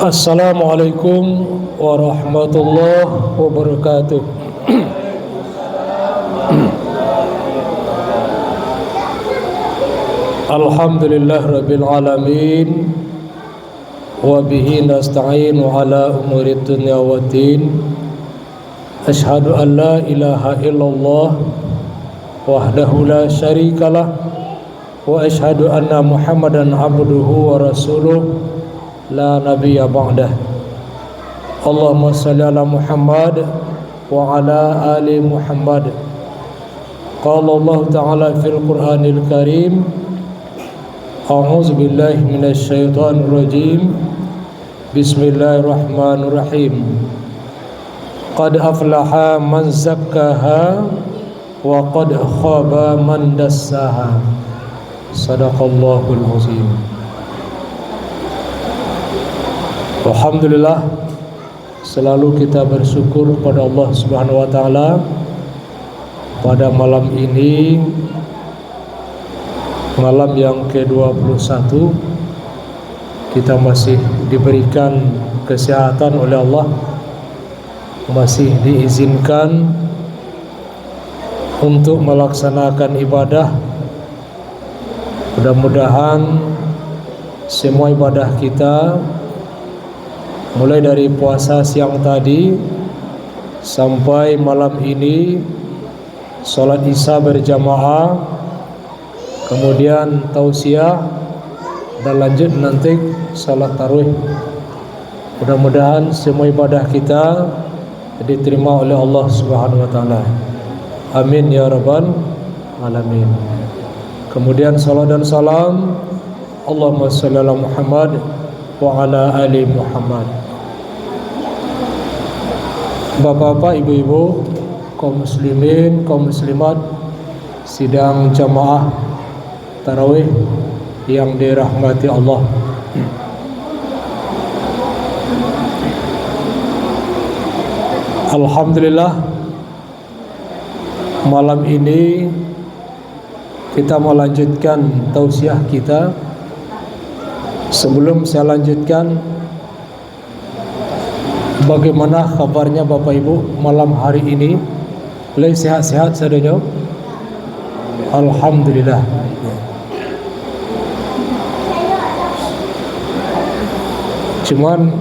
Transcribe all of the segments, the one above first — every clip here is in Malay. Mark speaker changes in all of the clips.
Speaker 1: Assalamualaikum warahmatullahi wabarakatuh. Alhamdulillah rabbil alamin, wa bihi nasta'inu ala umurid dunya waddin. Asyhadu an la ilaha illallah wahdahu la syarikalah, wa asyhadu anna Muhammadan abduhu wa rasuluh la nabiyya ba'dah. Allahumma salli ala Muhammad wa ala ali Muhammad. Qala Allah ta'ala fil Qur'anil Karim, a'udzu billahi minasy syaithanir rajim. Bismillahirrahmanirrahim. Qad aflaha man zakkaha wa qad khaba man dassaha. Shadaqallahul azim. Alhamdulillah, selalu kita bersyukur kepada Allah Subhanahu wa taala. Pada malam ini, malam yang ke-21, kita masih diberikan kesehatan oleh Allah, masih diizinkan untuk melaksanakan ibadah. Mudah-mudahan semua ibadah kita, mulai dari puasa siang tadi sampai malam ini, sholat isya berjamaah, kemudian tausiah, dan lanjut nanti sholat tarawih. Mudah-mudahan semua ibadah kita diterima oleh Allah Subhanahu wa taala. Amin ya rabbal alamin. Kemudian salat dan salam, Allahumma shalli ala Muhammad wa ala ali Muhammad. Bapak-bapak, ibu-ibu, kaum muslimin, kaum muslimat, sidang jamaah tarawih yang dirahmati Allah. Alhamdulillah, malam ini kita melanjutkan tausiah kita. Sebelum saya lanjutkan, bagaimana kabarnya Bapak Ibu malam hari ini? Boleh sehat-sehat saudara? Alhamdulillah. Cuman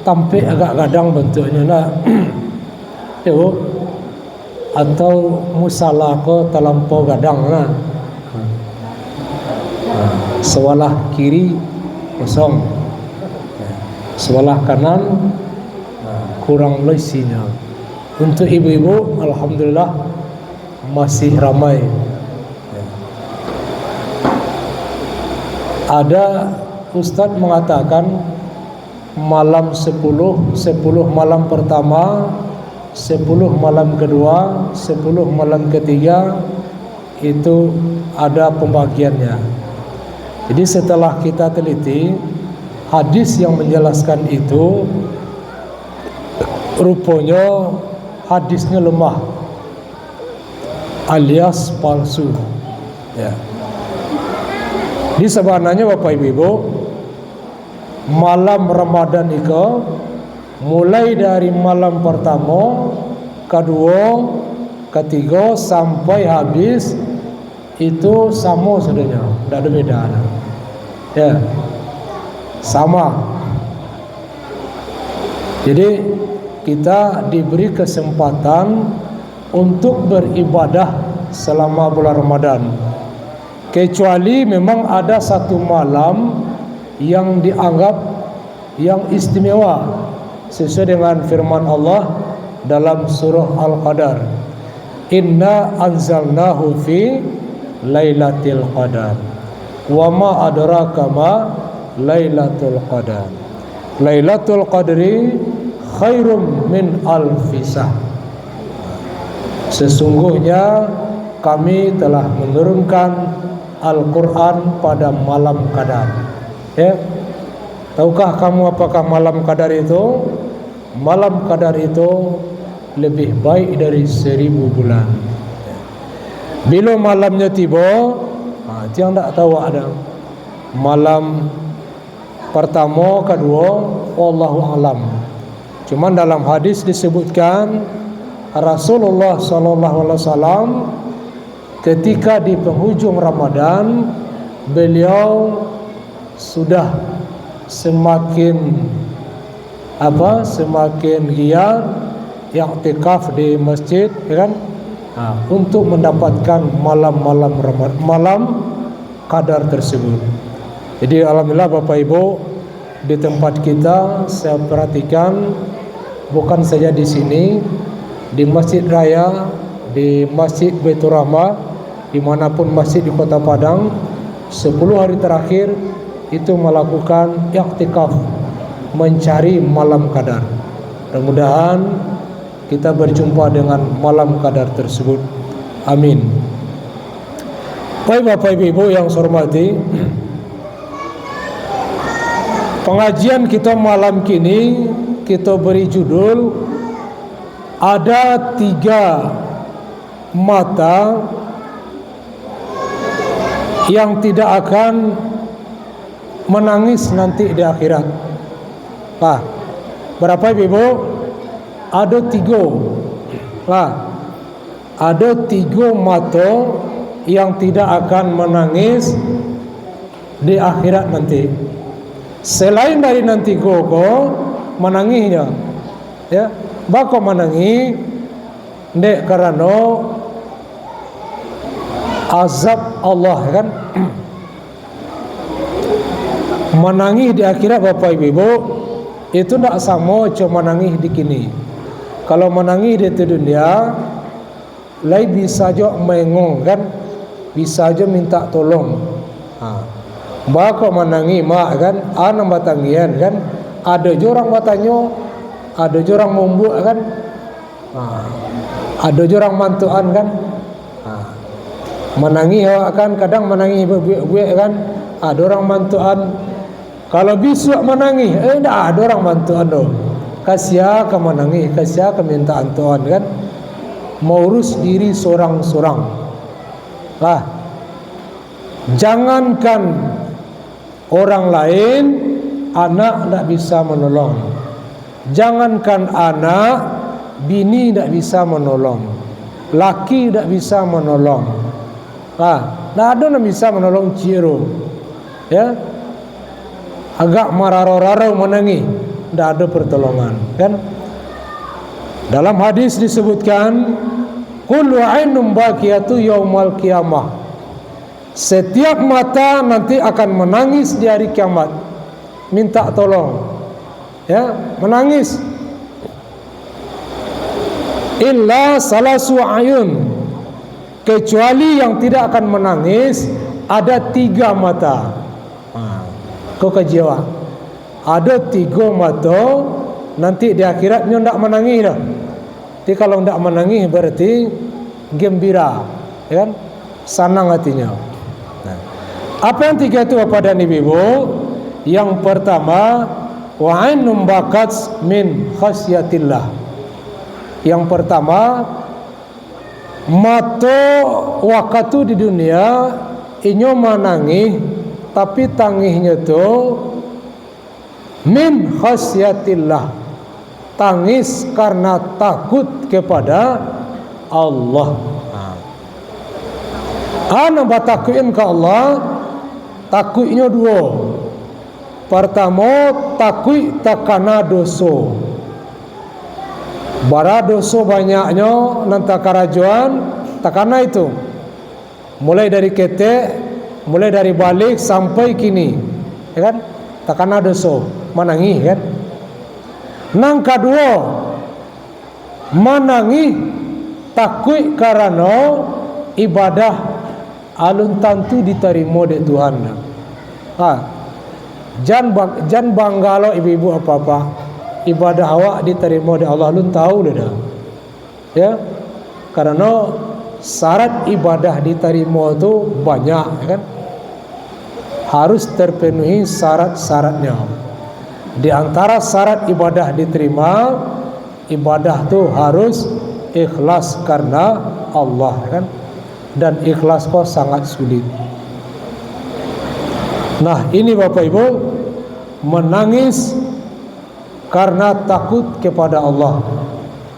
Speaker 1: tampil agak gadang bentuknya nak. Yo, atau musalah ko terlampau gadang lah. Sebelah kiri kosong, sebelah kanan kurang isinya. Untuk ibu-ibu, alhamdulillah masih ramai. Ada Ustadz mengatakan malam 10 malam pertama, 10 malam kedua, 10 malam ketiga itu ada pembagiannya. Jadi setelah kita teliti hadis yang menjelaskan itu, rupanya hadisnya lemah alias palsu. Ya. Di sebenarnya Bapak Ibu, malam Ramadan itu mulai dari malam pertama, kedua, ketiga sampai habis itu sama saudara, tidak ada beda. Ya, sama. Jadi kita diberi kesempatan untuk beribadah selama bulan Ramadan. Kecuali memang ada satu malam yang dianggap yang istimewa sesuai dengan firman Allah dalam surah Al-Qadar. Inna anzalnahu fi lailatul qadar. Wa ma adraka ma lailatul qadar. Lailatul qadri khairum min alfi syahr. Sesungguhnya kami telah menurunkan Al-Quran pada malam Qadar. Ya, tahukah kamu apakah malam Qadar itu? Malam Qadar itu lebih baik dari 1000 bulan. Bila malamnya tiba, yang tak tahu ada malam pertama, kedua, wallahu alam. Cuman dalam hadis disebutkan Rasulullah SAW ketika di penghujung Ramadan beliau sudah semakin giat i'tikaf di masjid, ya kan? Untuk mendapatkan malam qadar tersebut. Jadi alhamdulillah Bapak Ibu, di tempat kita saya perhatikan bukan saja di sini, di Masjid Raya, di Masjid Baitur Rahmah, dimanapun masjid di Kota Padang, 10 hari terakhir itu melakukan i'tikaf mencari malam qadar. Mudah-mudahan kita berjumpa dengan malam qadar tersebut. Amin. Baik Bapak Ibu yang saya hormati, pengajian kita malam kini kita beri judul ada 3 mata yang tidak akan menangis nanti di akhirat. Berapa Ibu? Ada 3. Ada 3 mata yang tidak akan menangis di akhirat nanti. Selain dari nanti koko menangisnya, ya, bako menangi ndek karena azab Allah, kan? Menangis di akhirat Bapak Ibu itu tidak sama cuma menangis di kini. Kalau menangis di dunia, lain bisa aja mengong, kan? Bisa aja minta tolong. Bako menangis mak, kan? Anak batangian, kan? Ada jorang batanyo, ada jorang membuk, kan? Ada jorang mantuan, kan? Menangis kan, kadang menangis buik, kan? Ada orang mantuan. Kalau bisu menangis, dah ada orang mantuan doh. Kasih ke menangis, kasih ke mintaan Tuhan, kan? Mau urus diri seorang-seorang. Jangankan orang lain, anak tak bisa menolong. Jangankan anak, bini tak bisa menolong, laki tak bisa menolong. Tak ada yang bisa menolong ciro, ya. Agak mararo-raro menangis, tak ada pertolongan, kan? Dalam hadis disebutkan, kullu ainun baqiyatu yaumal qiyamah. Setiap mata nanti akan menangis di hari kiamat, minta tolong, ya, menangis. Illa salasu ayun, kecuali yang tidak akan menangis ada 3 mata. Kau kejiwa, ada 3 mata nanti di akhiratnya tidak menangis dah. Jadi kalau tidak menangis berarti gembira, ya kan? Senang hatinya. Apa yang 3 itu Bapak dan Ibu? Yang pertama, wa ainum bakat min khasyatillah. Yang pertama, mata waktu di dunia inyo menangis, tapi tangisnya tu min khasyatillah, tangis karena takut kepada Allah. Ana batakuin ke Allah, takutnya 2. Pertama, takut takana dosa. Bara dosa banyaknya nanti karajuan, takana itu. Mulai dari ketek, mulai dari balik sampai kini, ya kan? Takana dosa, menangis, kan? Nang kedua, menangis takut karena ibadah alun tentu diterima oleh Tuhan. Jangan bangga lo ibu-ibu apa-apa, ibadah awak diterima oleh Allah, alun tahu dah, ya? Karena syarat ibadah diterima itu banyak, kan? Harus terpenuhi syarat-syaratnya. Di antara syarat ibadah diterima, ibadah itu harus ikhlas karena Allah, kan? Dan ikhlas kok sangat sulit. Nah, ini Bapak Ibu, menangis karena takut kepada Allah,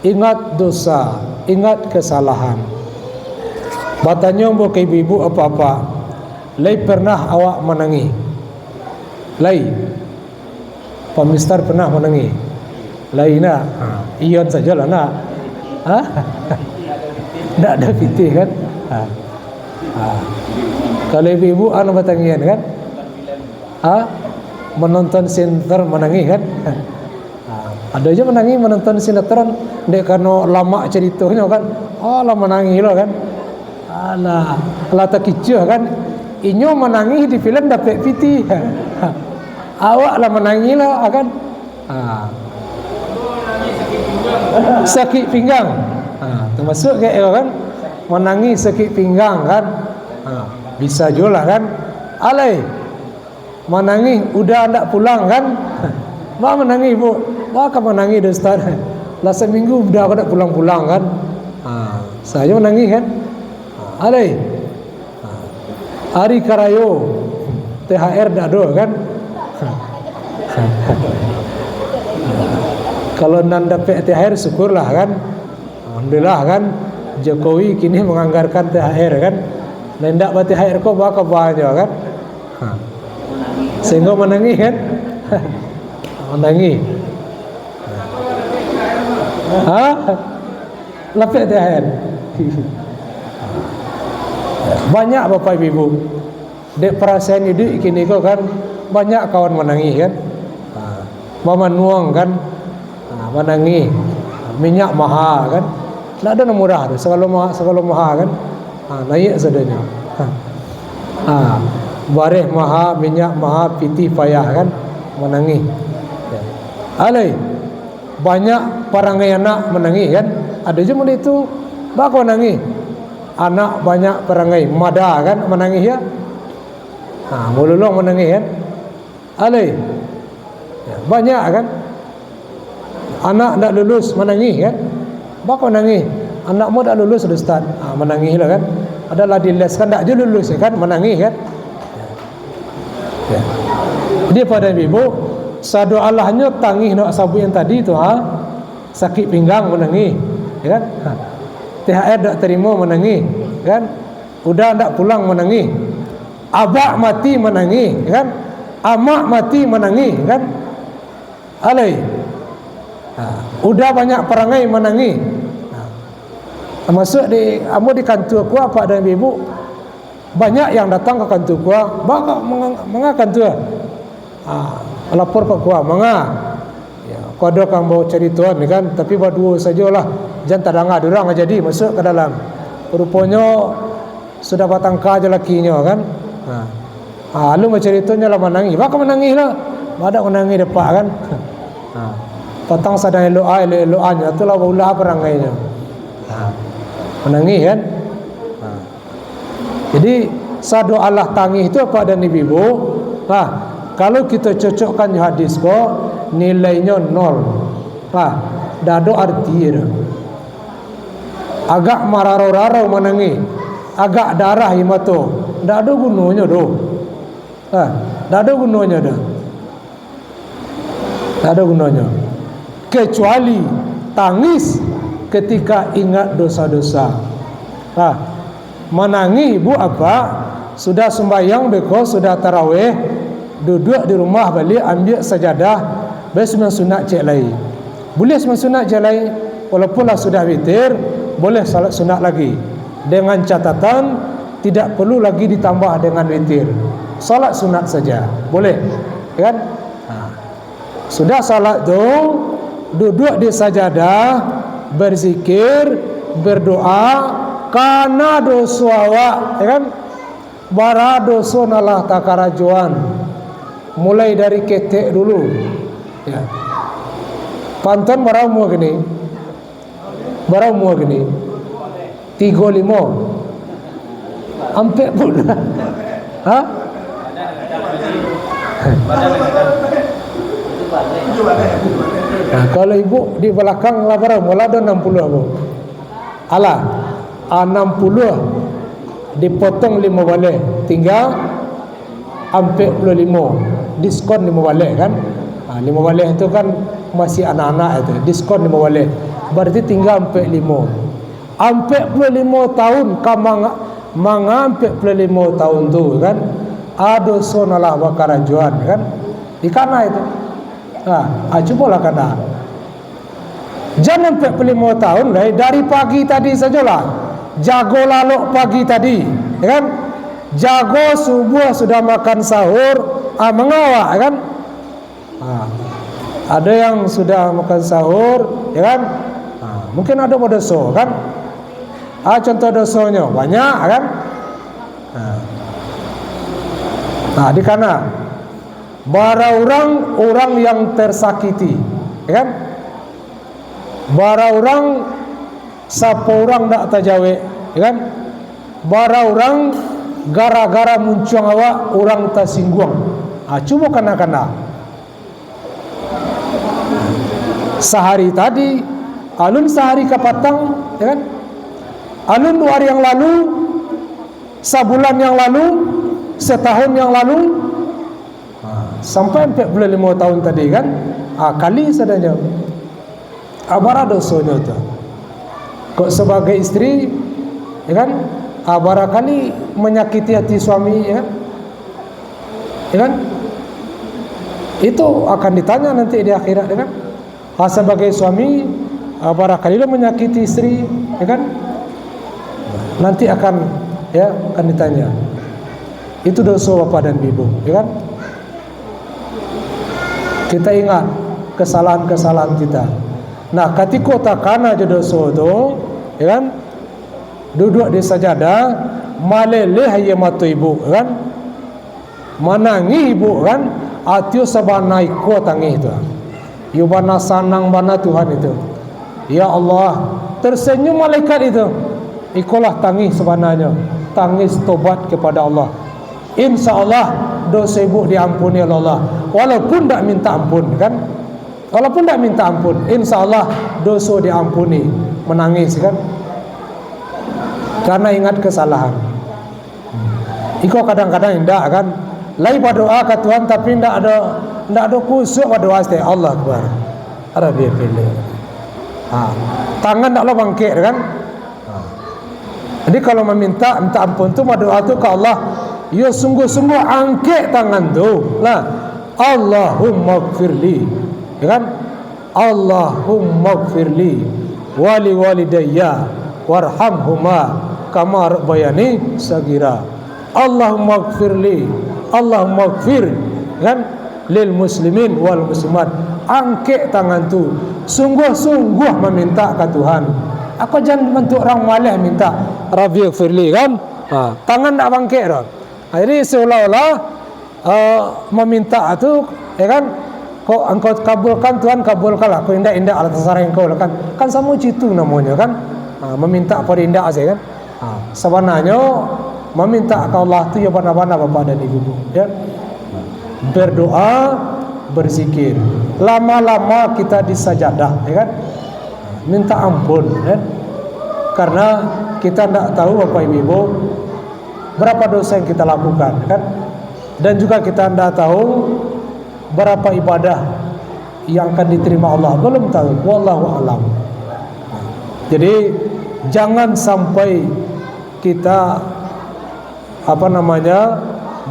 Speaker 1: ingat dosa, ingat kesalahan. Batanya mbok ibu apa-apa, lai pernah awak menangis? Lai Pak Mister pernah menangis? Lai nak? Iyon sajalah nak. Tak ada fitih kan? Kalau ibu anu batangian kan? Menonton sinetron menangis kan? Ada aja menangis menonton sinetron, dek karena lama ceritanya kan? Lah menangis lo kan? Alah, kelata kicau kan? Inyo menangis di film dapat fitih. Awak lah menangis lah kan? Sakit pinggang. Termasuk kayak kan? Menangis sakit pinggang kan? Bisa juga kan? Alai menangis udah hendak pulang kan? Mak menangis ibu, mak kan menangis dah Ustaz. Lah seminggu udah hendak pulang-pulang kan? Saya menangis kan? Alai hari karayo THR dah ada kan? Kalau nan dapat THR syukurlah kan? Alhamdulillah kan? Jokowi kini menganggarkan THR kan? Nendak buat THR kok bakal banyak kan? Sehingga menangis kan? Menangis. Dapat THR. Banyak bapak ibu dek perasaan hidup kini kok kan banyak kawan menangis kan, mama nuang kan, menangis, minyak mahal kan, tak ada murah tu, segala mahal kan, naik sadanya, bareh mahal, minyak mahal, pitih payah kan, menangis. Alai banyak parangai anak menangis kan, ada je mulai itu, bakal menangis. Anak banyak perangai mada kan menangis ya. Mululong menangis kan. Alai banyak kan. Anak tak lulus menangis kan. Bakal menangis. Anakmu tak lulus Ustaz. Menangis lah kan. Adalah di les kan tak je lulus kan, menangis kan. Dia pada ibu sadu Allahnya tangis nak sabu yang tadi tu sakit pinggang menangis ya kan. THR tak terima menangis kan, udah tak pulang menangis, abak mati menangis kan, amak mati menangis kan, alai udah banyak perangai menangis. Termasuk di kantor ku apa dan ibu banyak yang datang ke kantor ku, mengah kantor lapor pak ku kau ada kang bawa cerita ni kan, tapi berdua sajalah, jangan tak dengar dorang jadi masuk ke dalam. Rupanya sudah batangka je lakinya kan. Lu ceritanya lah menangis, bakal menangis lah, badak menangis depak kan. Patang sadang elok-eloknya tu lah ulah perangainya. Menangis kan. Jadi sadu Allah tangis itu apa dan ibu? Kalau kita cocokkan hadis ko nilainya 0. Tak ada arti dah. Agak mararo-raro menangis, agak darah imato, tak ada gunanya doh. Tak ada gunanya dah. Tak ada gunanya. Kecuali tangis ketika ingat dosa-dosa. Menangis ibu apa? Sudah sembahyang beko, sudah tarawih, duduk di rumah balik ambil sajadah. Sembilan sunat cek lain. Boleh sembilan sunat cek lain, walaupun lah sudah witir, boleh salat sunat lagi. Dengan catatan tidak perlu lagi ditambah dengan witir. Salat sunat saja, boleh, kan? Sudah salat tu, duduk di sajadah, berzikir, berdoa, karena dosa awak, kan? Bara dosa nalah takarajuan. Mulai dari ketek dulu. Ya. Pantan barang mua gini 35 ampe pun kalau ibu di belakang lah barang mula ada 60 abu. Alah 60 dipotong 5 balik tinggal ampe 25 diskon 5 balik kan. 5 balik itu kan masih anak-anak itu, diskon 5 balik. Berarti tinggal 45. 45 tahun manga 45 tahun tu kan. Ado sonalah bakarajuan kan. Ikana itu. Cubalah kana. Jangan 45 tahun dari pagi tadi sajalah. Jago lalok pagi tadi, ya kan? Jago subuh sudah makan sahur, mengawak, ya kan? Ada yang sudah makan sahur, ya kan? Mungkin ada dosa, kan? Contoh dosanya banyak, kan? Di kana bara orang yang tersakiti, ya kan? Bara orang siapa orang tak tajawe, ya kan? Bara orang gara-gara muncul awak orang tersinggung. Cuma kena sehari tadi, alun sehari ke patang, ya kan? Alun 2 hari yang lalu, sebulan yang lalu, setahun yang lalu, sampai 45 tahun tadi kan, kali sadanya. Abara dosanya tu. Kok sebagai istri, ya kan? Barangkali menyakiti hati suami, ya kan? Ya kan? Itu akan ditanya nanti di akhirat, ya kan? Sebagai suami, barangkali lo menyakiti istri, ya kan? Nanti akan ditanya. Itu dosa bapak dan ibu, ya kan? Kita ingat kesalahan-kesalahan kita. Nah, ketika takana je dosa tu, ya kan? Duduk di sajadah, maleleh ya matu ibu, kan? Manangi ibu, kan? Atiu sabana iko tangi itu. Yubana sanang bana Tuhan itu. Ya Allah, tersenyum malaikat itu. Ikolah tangis sebenarnya, tangis tobat kepada Allah. Insya Allah dosa ibu diampuni oleh Allah. Walaupun tak minta ampun, kan? Walaupun tak minta ampun, insya Allah dosa diampuni. Menangis, kan? Karena ingat kesalahan. Iko kadang-kadang indah, kan? Lai berdoa ke Tuhan tapi tidak ada khusyuk berdoa setiap Allah Akbar. Ada dia pilih. Tangan tak lo bangkit, kan? Jadi kalau minta ampun tu berdoa tu ke Allah, ya sungguh-sungguh angkat tangan tu lah. Allahumma gfirli, ya kan? Allahumma gfirli wali walidayya warhamhuma kama rabbayani sagira. Allahumma gfirli, Allahumma gfir, kan? Lil muslimin wal muslimat. Angkat tangan tu, sungguh-sungguh meminta ke Tuhan. Aku jangan bentuk orang malah minta Rabbi gfirli, kan? Tangan tak bangkit dah. Jadi seolah-olah meminta tu, ya kan? Kau engkau kabulkan Tuhan, kabulkanlah. Kau indah-indah atas sarang engkau, kan? Kan sama citu namanya, kan? Meminta pada indah saja, kan? Sebenarnya meminta ke Allah tu ya bana-bana bapak dan ibu, ya. Berdoa, berzikir. Lama-lama kita di sajadah, ya kan? Minta ampun, kan? Karena kita tidak tahu bapak ibu berapa dosa yang kita lakukan, kan? Dan juga kita tidak tahu berapa ibadah yang akan diterima Allah, belum tahu. Wallahu a'lam. Jadi jangan sampai kita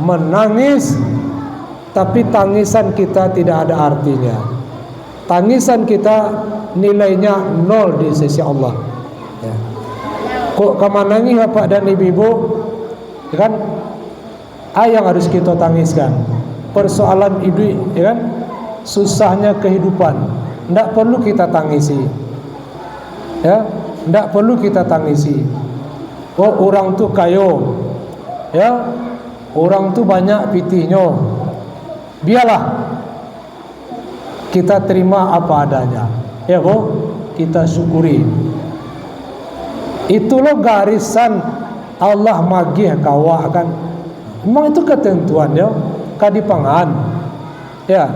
Speaker 1: menangis tapi tangisan kita tidak ada artinya. Tangisan kita nilainya 0 di sisi Allah, ya. Kok kemanangi bapak dan ibu, ya kan? Yang harus kita tangiskan persoalan hidup, ya kan? Susahnya kehidupan, tidak perlu kita tangisi, ya. Tidak perlu kita tangisi. Orang tu kayo, ya, orang tu banyak pitihnya. Biarlah kita terima apa adanya, ya kita syukuri. Itulah garisan Allah magih kawa, kan? Memang itu ketentuannya, kadipangan, ya.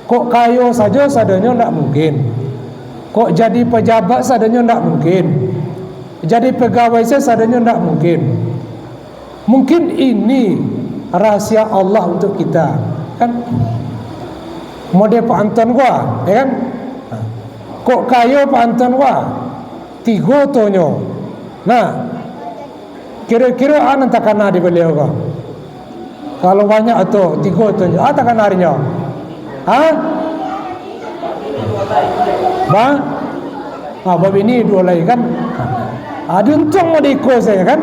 Speaker 1: Kok kayo saja sadanya tidak mungkin. Kok jadi pejabat sadanya tidak mungkin. Jadi pegawai sadanya tidak mungkin. Mungkin ini rahasia Allah untuk kita. kan model Pak Anton gua, ya kan? Kok kayo Pak Anton gua? 3 tonyo. Nah, kira-kira anak takkan di beliau kau. Kalau banyak atau 3 tonyo, takkan harinya. Bang, bab ini 2 lagi kan? Ada untung mau diikut saya kan?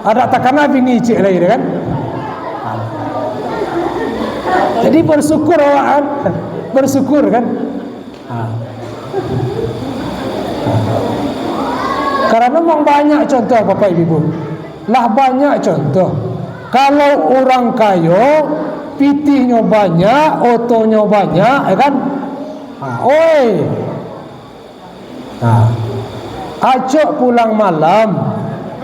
Speaker 1: Ada takkan bini cik lagi kan? Jadi bersyukur awak kan? Bersyukur kan? Karena memang banyak contoh Bapak Ibu. Lah banyak contoh. Kalau orang kayo, pitihnya banyak, otonya banyak, ya kan? Oi. Acok pulang malam,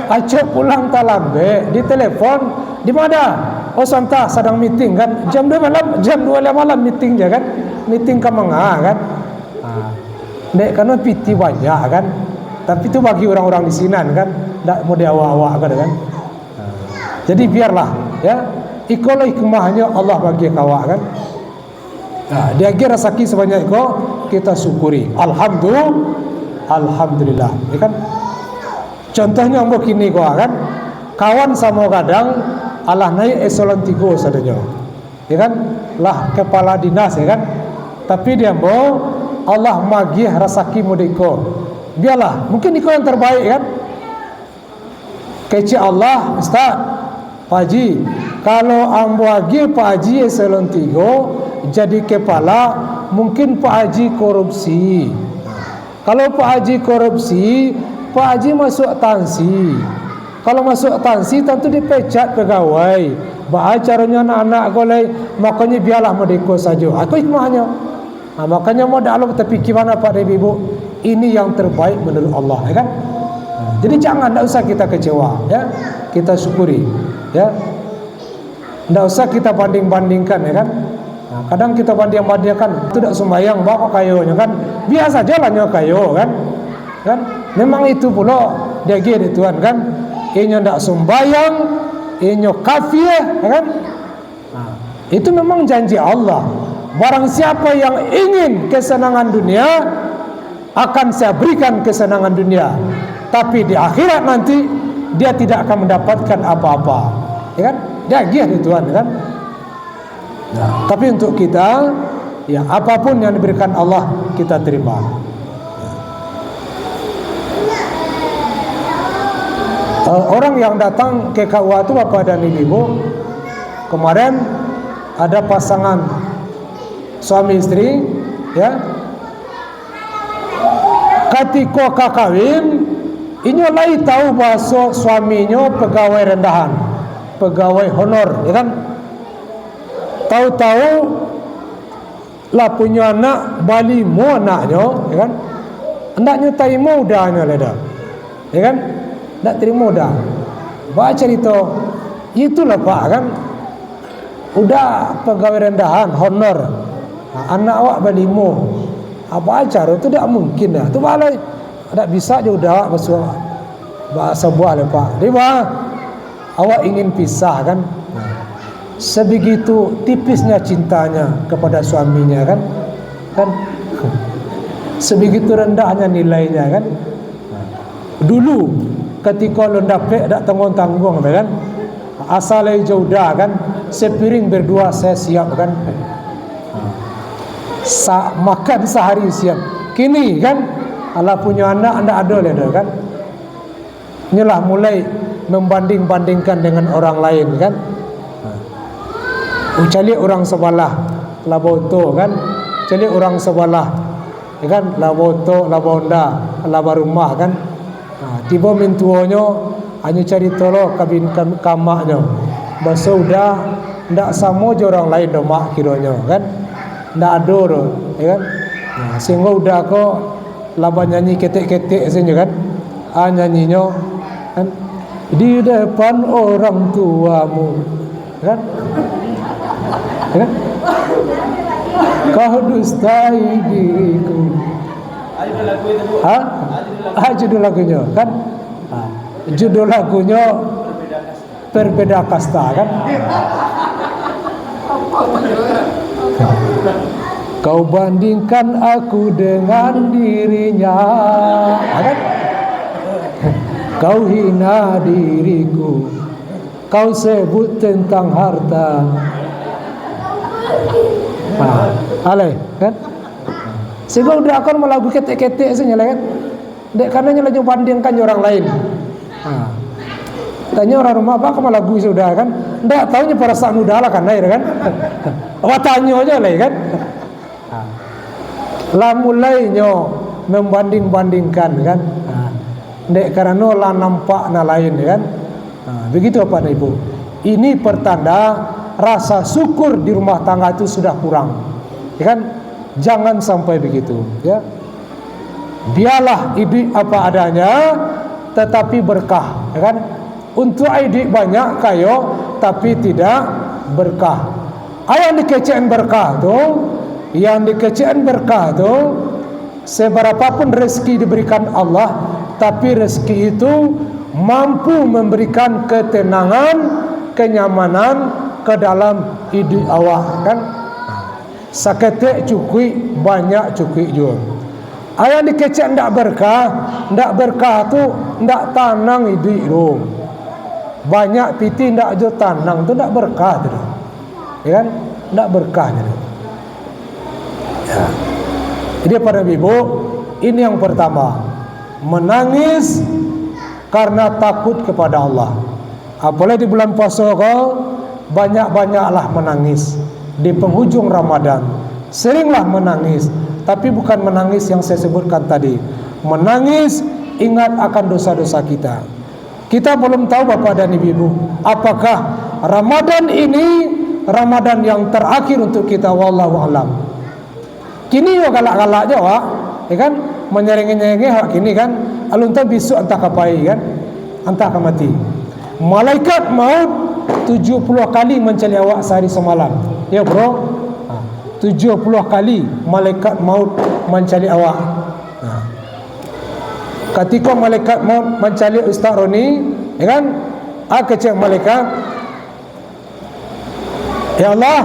Speaker 1: acok pulang talambe, di telepon, di mana? Oh santa sedang meeting kan? Jam 2 malam, jam 2 malam meeting je kan? Meeting ke manga kan? Dek karena piti banyak kan? Tapi itu bagi orang-orang di sinan kan, tak mau diawak-awak kan? Jadi biarlah, ya. Ikolah hikmahnya Allah bagi kawak kan. Dia kira rezeki sebanyak itu kita syukuri. Alhamdulillah, ya kan? Contohnya begini kan? Kawan sama kadang Allah naik eselon 3 sadanya, ya kan? Lah kepala dinas, ya kan? Tapi dia mau Allah magih rezeki mudiko. Biarlah, mungkin itu yang terbaik kan? Kecil Allah, Ustaz, Pak Haji, kalau ambo lagi Pak Haji eselon 3 jadi kepala, mungkin Pak Haji korupsi. Kalau Pak Haji korupsi, Pak Haji masuk tansi. Kalau masuk tansi, tentu dipecat pegawai. Caranya anak-anak golai, makanya biarlah merdeka saja. Aku hikmahnya. Makanya mau dalam tapi gimana Pak dan Ibu? Ini yang terbaik menurut Allah, ya kan? Jadi jangan, tidak usah kita kecewa, ya. Kita syukuri, ya. Tidak usah kita banding-bandingkan, ya kan? Kadang kita banding-bandingkan, itu tidak sembahyang, bawa kayonya kan? Biasa jalannya kayo, kan? Kan? Memang itu pula dia gede Tuhan kan? Inyo tidak sembahyang, inyo kafir, ya kan? Itu memang janji Allah. Barang siapa yang ingin kesenangan dunia, akan saya berikan kesenangan dunia, tapi di akhirat nanti dia tidak akan mendapatkan apa-apa, ya kan? Dia gih Tuhan, kan? Tapi untuk kita, ya apapun yang diberikan Allah kita terima. Orang yang datang ke KUA itu Bapak dan Ibu, kemarin ada pasangan suami istri, ya. Ketika kawin, ini lagi tahu bahasa suaminya pegawai rendahan, pegawai honor, ya kan? Tahu-tahu lah punya anak balimu anaknya, ya kan? Anaknya terima udahnya leda, ya kan? Tak terima udah. Baca cerita, itulah Pak kan? Udah pegawai rendahan, honor, anak awak balimu. Apa acara itu tidak mungkin dah. Itu balai, tidak bisa juga bahasa buah le Pak. Dia awak ingin pisah kan? Sebegitu tipisnya cintanya kepada suaminya kan? Kan? Sebegitu rendahnya nilainya kan? Dulu ketika lo dapet tak tanggung-tanggung kan? Asalnya jauh dah kan? Sepiring berdua saya siap kan? Makan sehari siap. Kini kan Allah punya anak anda ada leda kan? Inilah mulai membanding-bandingkan dengan orang lain kan? Cari orang sebelah laboto kan? Cari orang sebelah, ya kan? Laboto, labonda, laba rumah kan? Tiba mintuonyo hanya cari tolong kabin kamaknya. Bahasa udah ndak sama je orang lain domak kiranya kan? Ndak ada doh, ya kan? Sehingga udah kok laba nyanyi ketek-ketek saja kan? Nyanyinya kan di depan orang tuamu kan? Ya kan? Kau dustai diriku. Judul lagunya kan? Judul lagunya Berbeda Kasta kan? Kau bandingkan aku dengan dirinya, kan? Kau hina diriku, kau sebut tentang harta. Alay, kan? Sehingga udah akan melagu ketek-ketek saja kan? Dek karenanya lagi bandingkan orang lain. Tanya orang rumah apa kamu lagu sudah kan? Ndak tahunya perasaan udah lah kan air kan? Awak tanya aja lah kan? Lah mulainya membanding-bandingkan kan? Dek karena lah nampak na lain kan? Begitu apa Ibu? Ini pertanda rasa syukur di rumah tangga itu sudah kurang, ya kan? Jangan sampai begitu, ya. Biarlah ibu apa adanya, tetapi berkah, ya kan? Untuk idik banyak kayo, tapi tidak berkah. Yang dikecen berkah tu, yang dikecen berkah tu, seberapapun rezeki diberikan Allah, tapi rezeki itu mampu memberikan ketenangan, kenyamanan ke dalam hidup awak, kan? Saketek cukui, banyak cukui juga. Ayah dikecek ndak berkah tu ndak tanang hidup tu. Banyak piti ndak jo tanang tu ndak berkah tu. Ya kan? Ndak berkah tu. Ya. Jadi para ibu, ini yang pertama, menangis karena takut kepada Allah. Apalagi di bulan puasa kau banyak-banyaklah menangis. Di penghujung Ramadan seringlah menangis, tapi bukan menangis yang saya sebutkan tadi. Menangis ingat akan dosa-dosa kita. Kita belum tahu Bapak dan Ibu, apakah Ramadan ini Ramadan yang terakhir untuk kita, wallahu alam. Kini yo galak-galak aja wak, ya kan? Menyeringi-nyeringi hak kini kan, alunta besok entah kapai kan, entah mati. Malaikat maut 70 kali mencari awak sehari semalam. Ya bro, 70 kali malaikat maut mencari awak. Ketika malaikat maut mencari Ustaz Roni, ya kan? Kecek malaikat, ya Allah,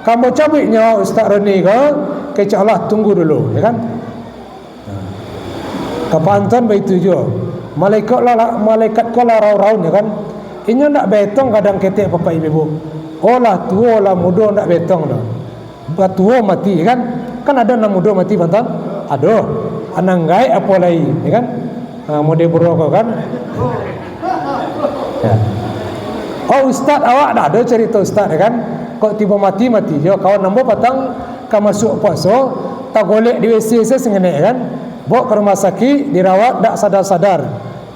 Speaker 1: kamu cabut nyawa Ustaz Roni ke? Kecek Allah, tunggu dulu, ya kan? Kepantan begitu juga. Malaikat kau lah raun-raun, ya kan? Ini nak betong kadang ketek Bapak Ibu. Oh lah tua lah muda nak betong dah. Tua mati kan? Kan ada nak muda mati bantan? Ada. Anang gai apa lagi, ya kan? Mode buruk kan? Ya. Oh Ustaz awak dah ada cerita Ustaz, ya kan? Kok tiba mati je. Kawan nambah patang kau masuk puasa, tak golek di WC sengenek kan? Bawa ke rumah sakit, dirawat tak sadar-sadar.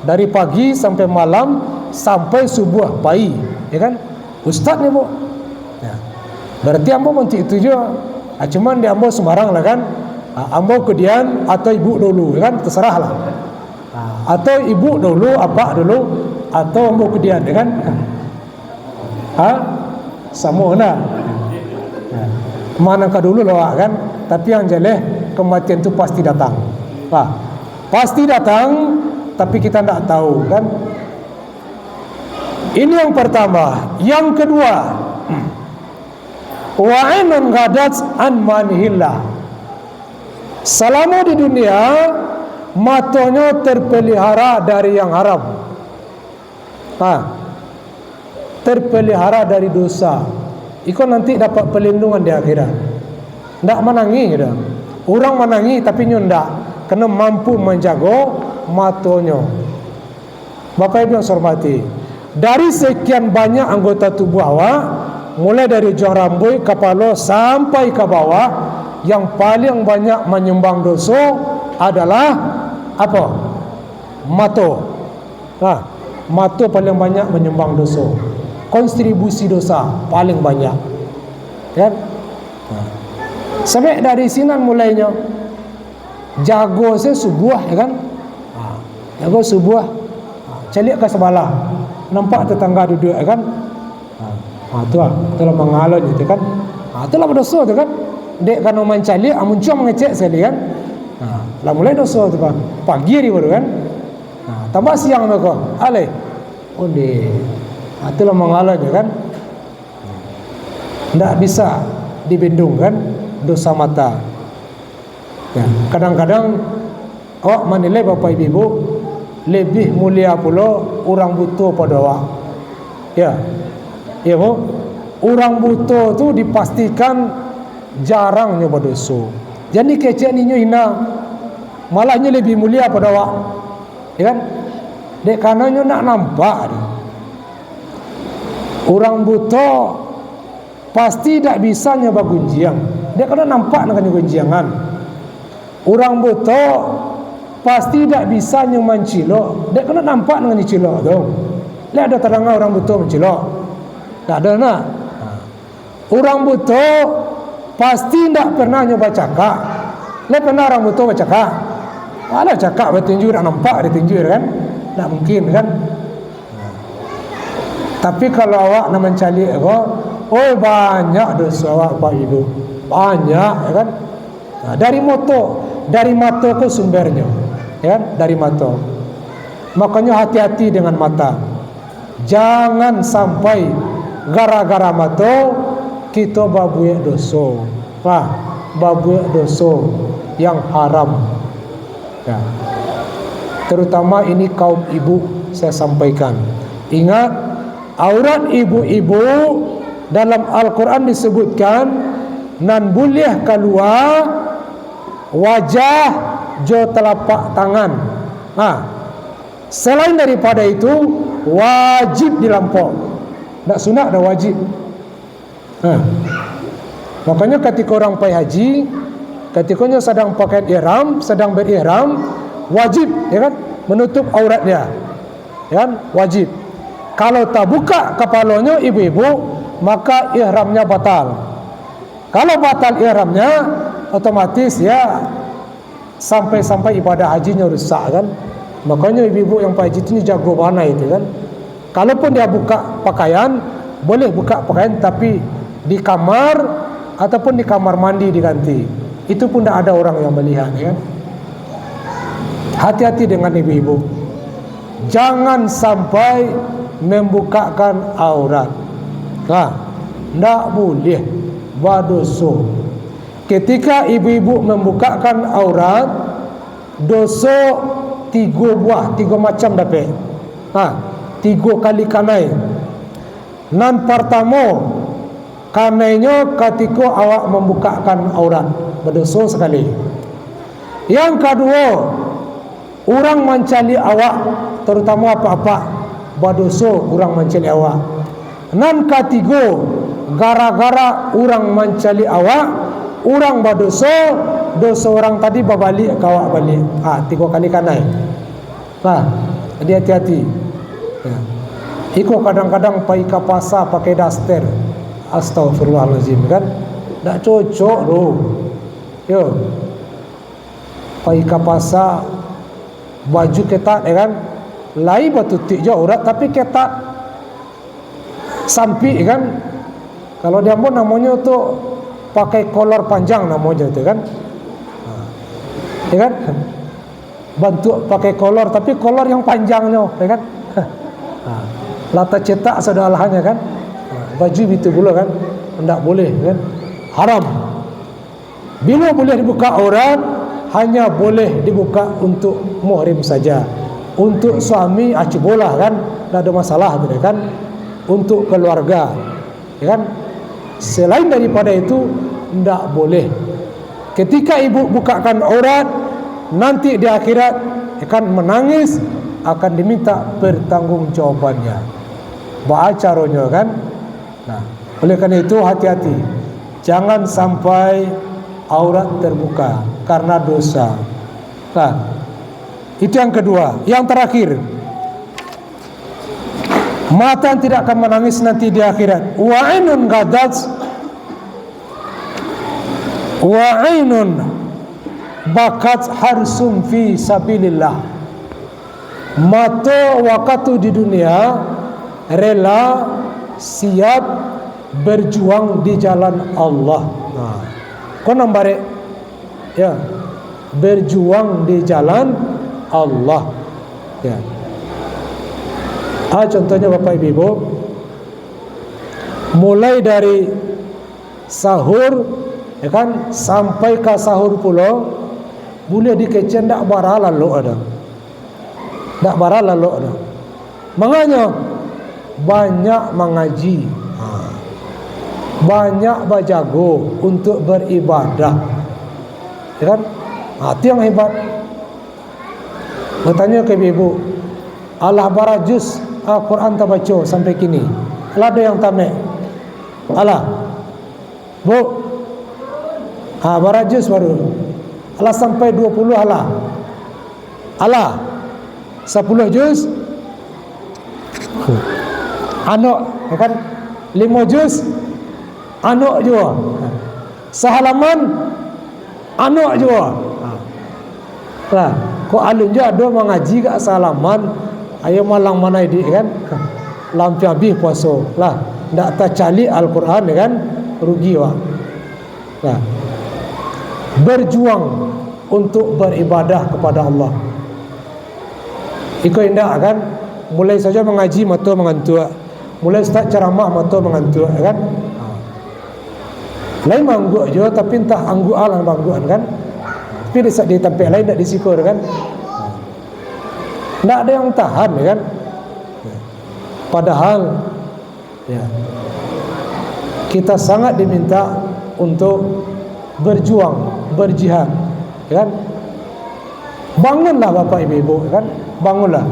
Speaker 1: Dari pagi sampai malam sampai subuh pagi, ya kan? Ustaz ni bu, ya. Berarti ambo mencik itu juga. Cuman dia ambo sembarang lah kan? Ambo kedian atau ibu dulu, ya kan? Terserah lah. Atau ibu dulu, apa dulu, atau ambo kedian, ya kan? Sama lah. Mana kah dulu lah kan? Tapi yang jelas kematian itu pasti datang. Pasti datang, tapi kita tidak tahu kan? Ini yang pertama. Yang kedua, wa'inun ghadat an manhillah. Selama di dunia matanya terpelihara dari yang haram, terpelihara dari dosa. Iko nanti dapat perlindungan di akhirat. Ndak menangi dah. Orang menangi tapi ndak kena mampu menjaga matanya. Bapak Ibu yang saya hormati, dari sekian banyak anggota tubuh awak, mulai dari ujung rambut, kepala sampai ke bawah, yang paling banyak menyumbang dosa adalah apa? Mata. Mata paling banyak menyumbang dosa. Kontribusi dosa paling banyak. Kan? Sampai dari sinan mulainya. Jago saya subuh, ya kan? Jago subuh. Celik ke sebelah. Nampak tetangga duduk, ya kan? Itulah mengalun itu kan. Itulah berdosa tu kan. Dek kan main calik, muncul mengecek sekali kan. Lah mulai dosa tu kan. Pagi hari baru kan. Tambah siang mereka. Alay. Itulah mengalun ya kan. Tidak bisa dibendung kan dosa mata. Ya, kadang-kadang awak menilai Bapak Ibu lebih mulia pula orang buta pada awak. Ya, ya bu, orang buta tu dipastikan jarangnya berdosa. Jadi kecil ni hina, malahnya lebih mulia pada awak. Ya kan? Dek karenanya nak nampak dia. Orang buta pasti tak bisa nyoba gunjiang. Dia kena nampak dengan gunjiangan. Orang buta pasti tak bisa nyoba cilok. Dia kena nampak dengan cilok tu. Lihat ada terangah orang buta mencilok. Tak ada nak. Orang buta pasti tak pernah nyoba cakap. Lihat pernah orang buta bercakap. Walau cakap bertinju tak nampak dia tinju kan? Tak mungkin kan? Tapi kalau awak nak mencari oh banyak dosa awak Pak Ibu. Banyak ya kan? Nah, dari mata ke sumbernya. Ya kan? Dari mata. Makanya hati-hati dengan mata. Jangan sampai gara-gara mata kita babuik dosa. Babuik dosa yang haram. Ya. Terutama ini kaum ibu saya sampaikan. Ingat, aurat ibu-ibu dalam Al-Quran disebutkan nan boleh keluar wajah jo telapak tangan. Selain daripada itu wajib dilampau. Tak sunat dah wajib. Makanya ketika orang pergi haji, ketikanya sedang pakai ihram, sedang berihram, wajib ya kan menutup aurat dia. Ya kan? Wajib. Kalau tak buka kepalanya ibu-ibu, maka ihramnya batal. Kalau batal ihramnya, otomatis ya sampai ibadah hajinya rusak kan. Makanya ibu-ibu yang pergi haji itu jago mana itu kan. Kalaupun dia buka pakaian, boleh buka pakaian tapi di kamar ataupun di kamar mandi diganti. Itu pun tidak ada orang yang melihat ya kan. Hati-hati dengan ibu-ibu. Jangan sampai membukakan aurat. Tak boleh berdosa. Ketika ibu-ibu membukakan aurat, dosa 3 macam dapat. 3 kali kanai. Nan pertama, kanainya ketika awak membukakan aurat, berdosa sekali. Yang kedua, orang mencari awak, terutama apa-apa, berdosa orang mencari awak. Nan ketiga, gara-gara orang mencari awak, orang berdosa, dosa orang tadi berbalik ke awak balik. 3 kali kanai. Jadi hati-hati. Iko kadang-kadang pergi ke pasar pakai daster. Astagfirullahaladzim kan. Tak cocok tu. Yo. Pergi ke pasar baju ketat ya kan. Lai batutik je urat tapi ketat. Sampik kan. Kalau dia pun namanya tu pakai kolor panjang namanya tu kan. Ya kan? Bantu pakai kolor tapi kolor yang panjangnya ya kan. Lata cetak saudaranya kan. Baju itu pula kan. Tak boleh kan. Haram. Bila boleh dibuka aurat, hanya boleh dibuka untuk muhrim saja. Untuk suami acubolah kan, tak ada masalah tu kan. Untuk keluarga, ya kan. Selain daripada itu, tak boleh. Ketika ibu bukakan aurat, nanti di akhirat akan menangis, akan diminta pertanggungjawabannya. Caranya kan. Nah, oleh karena itu hati-hati. Jangan sampai aurat terbuka karena dosa. Itu yang kedua. Yang terakhir, mata tidak akan menangis nanti di akhirat. Wa ainun gadat wa ainun bakat harsum fi sabilillah. Mata waktu di dunia rela siap berjuang di jalan Allah. Kau nampak ya, berjuang di jalan Allah. Ya. Contohnya Bapak Ibu, mulai dari sahur, ya kan, sampai ke sahur pula boleh dikecen dak bara lalu ada. Dak bara lalu ada. Makanya banyak mengaji, banyak berjago untuk beribadah, ya kan? Itu yang hebat. Bertanya ke ibu, Allah barajus Al-Quran tak baca sampai kini. Alah ada yang tamek. Alah, bu, barajus baru. Alah sampai 20 alah. Alah, 10 juz. Anak, kan? 5 juz. Anak juga. Sehalaman anak juga. Lah, kok alun je ada mengaji kat salaman, ayo malang mana di kan? Lampi habis puasa. Lah, ndak tercali Al-Quran kan? Rugi wak. Lah, berjuang untuk beribadah kepada Allah. Ikut indah kan? Mulai saja mengaji mata mengantuk. Mulai start ceramah mata mengantuk kan? Lain mangguk je tapi entah angguk alang manggukan kan? Tapi di tempat lain tak disikur kan? Tak ada yang tahan kan? Padahal ya, kita sangat diminta untuk berjuang, berjihad, kan? Bangunlah bapak ibu kan? Bangunlah.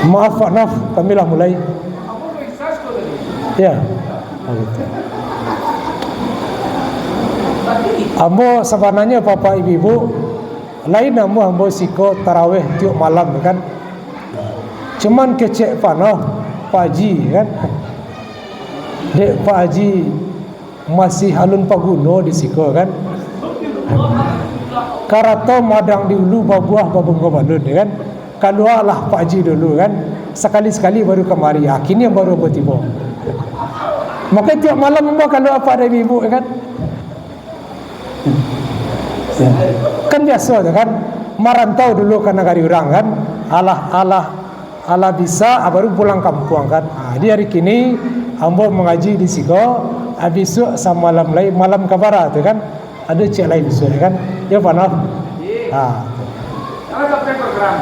Speaker 1: Maaf Pak Naf, kamilah mulai. Ya. Ambo sebenarnya bapak ibu lain ambo siko tarawih tiap malam kan. Cuman kecek panah Pak Haji kan. Dek Pak Haji masih alun paguno di siko kan. Karato madang diulu babuah babunggo balun kan. Kalualah Pak Haji dulu kan. Sekali-sekali baru kemari. Kini yang baru bertiba. Maka tiap malam ambo kalau apa dari ibu kan. Ya. Kan biasa kan, merantau dulu ke negara orang kan, Allah bisa baru pulang kampung kan. Di hari kini ambo mengaji di Sigo, besok sama malam kabara tu kan, ada cek lain besok kan, ya panah.
Speaker 2: Kalau sampai program.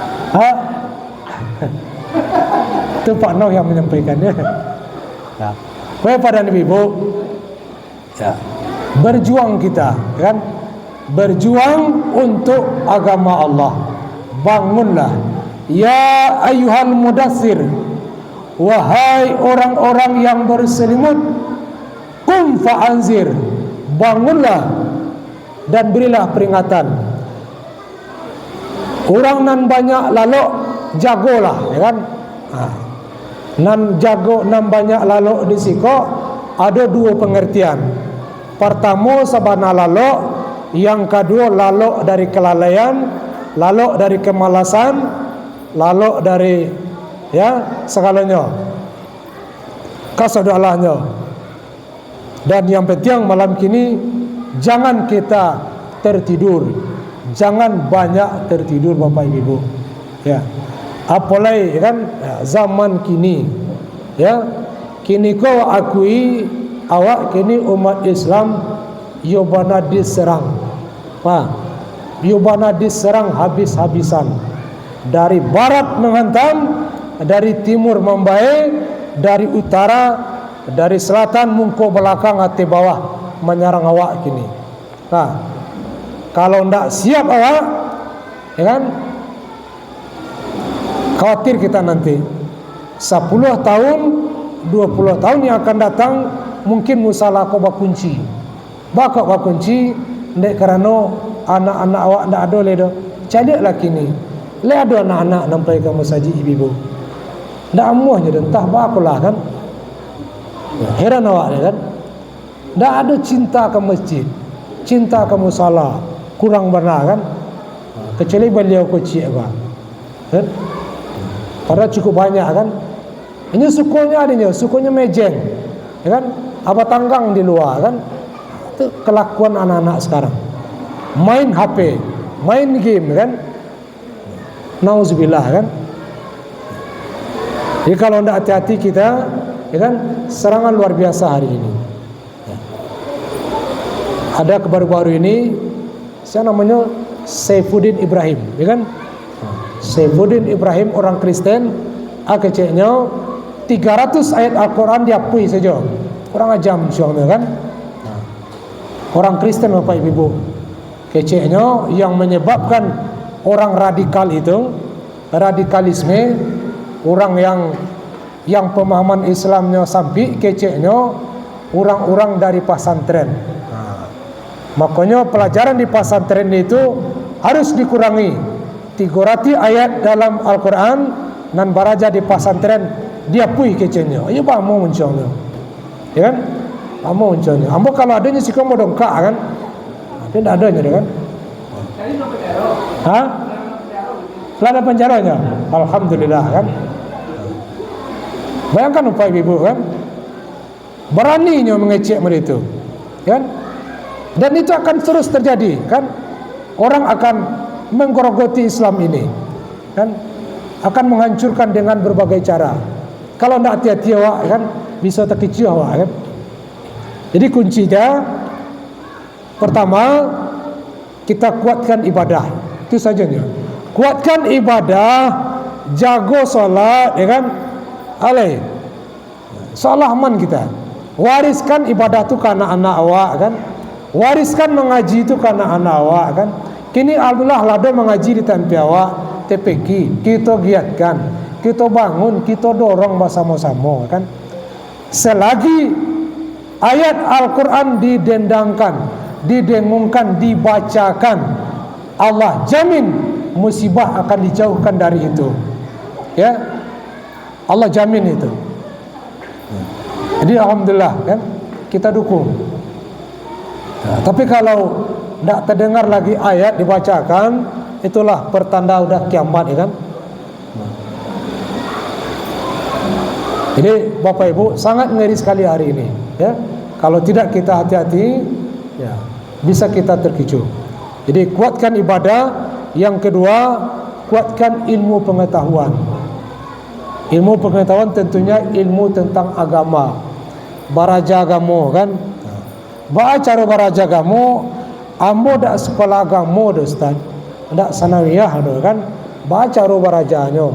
Speaker 1: Itu Pak Noh yang menyampaikannya. Baik pada ibu, ya, berjuang kita kan. Berjuang untuk agama Allah. Bangunlah ya ayyuhal mudaththir, wahai orang-orang yang berselimut, qum fa'anzir, bangunlah dan berilah peringatan. Orang nan banyak lalok jagolah ya kan. Nan jago nan banyak lalok di siko ada dua pengertian. Pertama sabana lalok, yang kedua lalok dari kelalaian, lalok dari kemalasan, lalok dari ya segalanya, kasadalahnya. Dan yang penting malam kini jangan kita tertidur, jangan banyak tertidur bapak ibu ya. Apalagi kan zaman kini ya, kini kau akui awak kini umat Islam yobana diserang. Yobana diserang habis-habisan. Dari barat menghantam, dari timur membaik, dari utara, dari selatan mungko belakang hati bawah menyerang awak kini. Kalau ndak siap awak, ya kan? Khawatir kita nanti 10 tahun, 20 tahun yang akan datang mungkin musalah kau bakunci. Bakak bakunci ndek kerana anak-anak awak ndak ada le do. Caliaklah kini. Le ada anak-anak nampai ke masjid ibu. Ndak amuhnya dan entah bakulah kan. Heran awak kan. Ndak ada cinta ke masjid, cinta ke musala, kurang benar kan. Kecuali beliau kecil apa. Kan? Padahal cukup banyak kan. Ini sukunya adanya, sukunya mejeng. Ya kan? Apa tanggang di luar kan. Itu kelakuan anak-anak sekarang. Main HP, main game kan. Nauzubillah kan. Jadi kalau tidak hati-hati kita ya kan, serangan luar biasa hari ini. Ya. Ada baru-baru ini, saya namanya Saifuddin Ibrahim, ya kan? Saifuddin Ibrahim orang Kristen, keceknya 300 ayat Al-Quran diapui saja. Kurang ajar misalnya kan? Orang Kristen Bapak Ibu, keceknya yang menyebabkan orang radikal itu, radikalisme, orang yang pemahaman Islamnya sampai, keceknya orang-orang dari pesantren. Makanya pelajaran di pesantren itu harus dikurangi. 300 ayat dalam Al-Quran nan baraja di pesantren diapui keceknya. Ya Pak mau mencontoh, ya kan? Mau mencontoh. Ambo kalau adanya sih kamu dongkak kan? Tapi tidak adanya kan? Hah? Ada penjaranya? Alhamdulillah kan? Bayangkan Bapak Ibu kan? Beraninya mengecek mereka, kan? Dan itu akan terus terjadi kan? Orang akan menggerogoti Islam ini, kan? Akan menghancurkan dengan berbagai cara. Kalau tidak hati-hati awak kan, bisa terkicau awak kan. Jadi kuncinya pertama, kita kuatkan ibadah. Itu sajanya. Kuatkan ibadah, jago salat, ya kan? Alai. Salah aman kita. Wariskan ibadah itu karena anak awak kan. Wariskan mengaji itu karena anak awak kan. Kini alhamdulillah lado mengaji di tempat awak, TPK. Kita giatkan, kita bangun, kita dorong bersama-sama kan. Selagi ayat Al-Quran didendangkan, didengungkan, dibacakan, Allah jamin musibah akan dijauhkan dari itu. Ya, Allah jamin itu. Jadi alhamdulillah kan, kita dukung. Nah, tapi kalau tidak terdengar lagi ayat dibacakan, itulah pertanda udah kiamat, ya kan? Jadi Bapak Ibu sangat ngeri sekali hari ini, ya. Kalau tidak kita hati-hati, ya bisa kita terkicau. Jadi kuatkan ibadah. Yang kedua, kuatkan ilmu pengetahuan. Ilmu pengetahuan tentunya ilmu tentang agama, baraja agama kan. Cara baraja agama, ambo dak sekolah agama dah Ustaz, dak sanawiyah dah kan. Baca barajanya,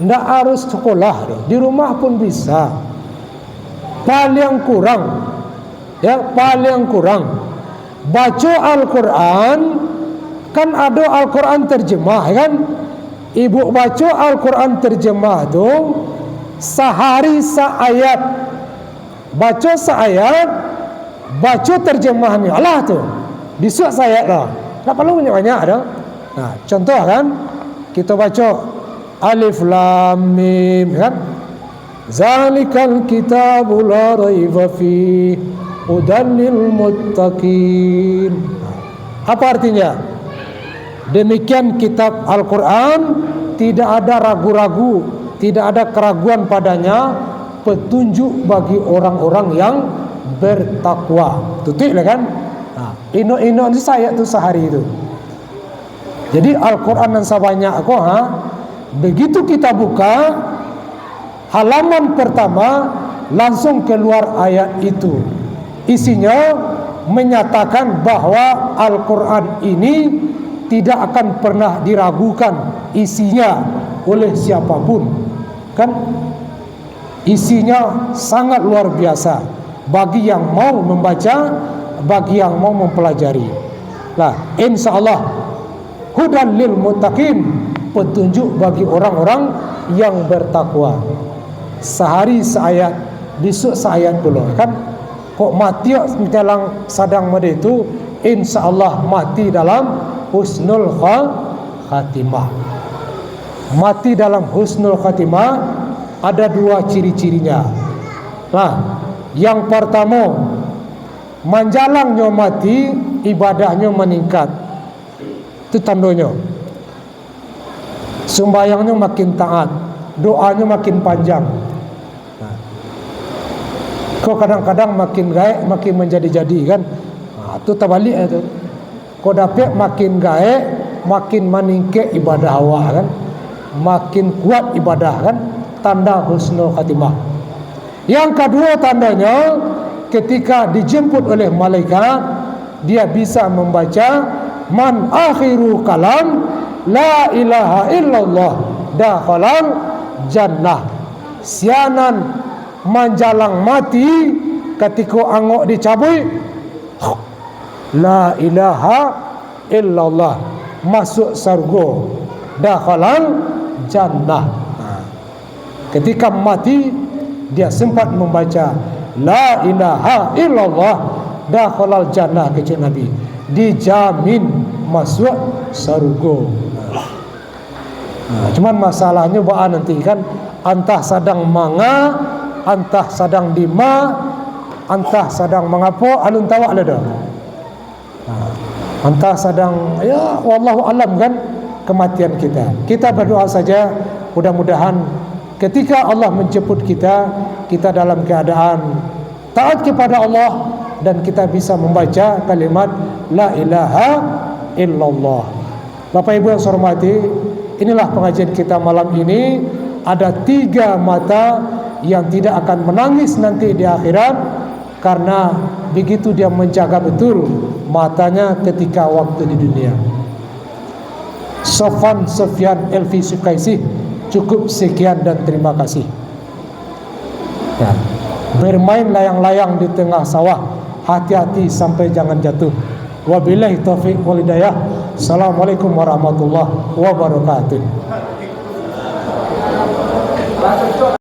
Speaker 1: ndak harus sekolah dah, di rumah pun bisa. Paling kurang, ya paling kurang baca Al-Quran. Kan ada Al-Quran terjemah kan. Ibu baca Al-Quran terjemah tu sehari seayat, baca seayat, baca terjemahnya Allah tu besok seayat lah, tak perlu banyak-banyak dah. Nah, contoh kan, kita baca Alif Lam Mim kan, Zalikal kitabu la raiba fi hudan lil muttaqin. Apa artinya? Demikian kitab Al-Quran, tidak ada ragu-ragu, tidak ada keraguan padanya, petunjuk bagi orang-orang yang bertakwa. Tutik lah kan? Ino-ino itu saya tu sehari itu. Jadi Al-Quran yang sebanyak aku, begitu kita buka halaman pertama, langsung keluar ayat itu. Isinya menyatakan bahwa Al-Quran ini tidak akan pernah diragukan isinya oleh siapapun. Kan isinya sangat luar biasa bagi yang mau membaca, bagi yang mau mempelajari. Nah, insyaallah hudan lil muttaqin, petunjuk bagi orang-orang yang bertakwa. Sehari seayat, besok seayat pula kan. Kok mati dalam sadang mede itu, insyaallah mati dalam husnul khatimah. Mati dalam husnul khatimah ada dua ciri-cirinya. Nah, yang pertama, manjalangnya mati, ibadahnya meningkat. Itu tandanya. Sembayangnya makin taat, doanya makin panjang. Kau kadang-kadang makin gaek, makin menjadi-jadi kan. Itu terbalik itu. Kau dapat makin gaek, makin meningkat ibadah awak kan, makin kuat ibadah kan, tanda husnul khatimah. Yang kedua tandanya, ketika dijemput oleh malaikat, dia bisa membaca man akhiru kalam la ilaha illallah dakhalal jannah. Sianan menjalang mati ketika angok dicabut, la ilaha illallah, masuk surga, dakhalal jannah. Ketika mati dia sempat membaca la ilaha illallah dakhalal jannah, kata Nabi, dijamin masuk surga. Cuman masalahnya ba'a nanti kan, antah sedang manga, antah sedang dima, antah sedang mengapa, alun tawa ada dah. Antah sedang, ya wallahu alam kan kematian kita. Kita berdoa saja, mudah-mudahan ketika Allah menjemput kita, kita dalam keadaan taat kepada Allah dan kita bisa membaca kalimat la ilaha illallah. Bapak Ibu yang saya hormati, inilah pengajian kita malam ini. Ada 3 mata yang tidak akan menangis nanti di akhirat, karena begitu dia menjaga betul matanya ketika waktu di dunia. Sofwan Sofyan Elvi Sukaisi, cukup sekian dan terima kasih. Ya. Bermain layang-layang di tengah sawah, hati-hati sampai jangan jatuh. Wabillahi taufiq wal hidayah. Assalamualaikum warahmatullahi wabarakatuh.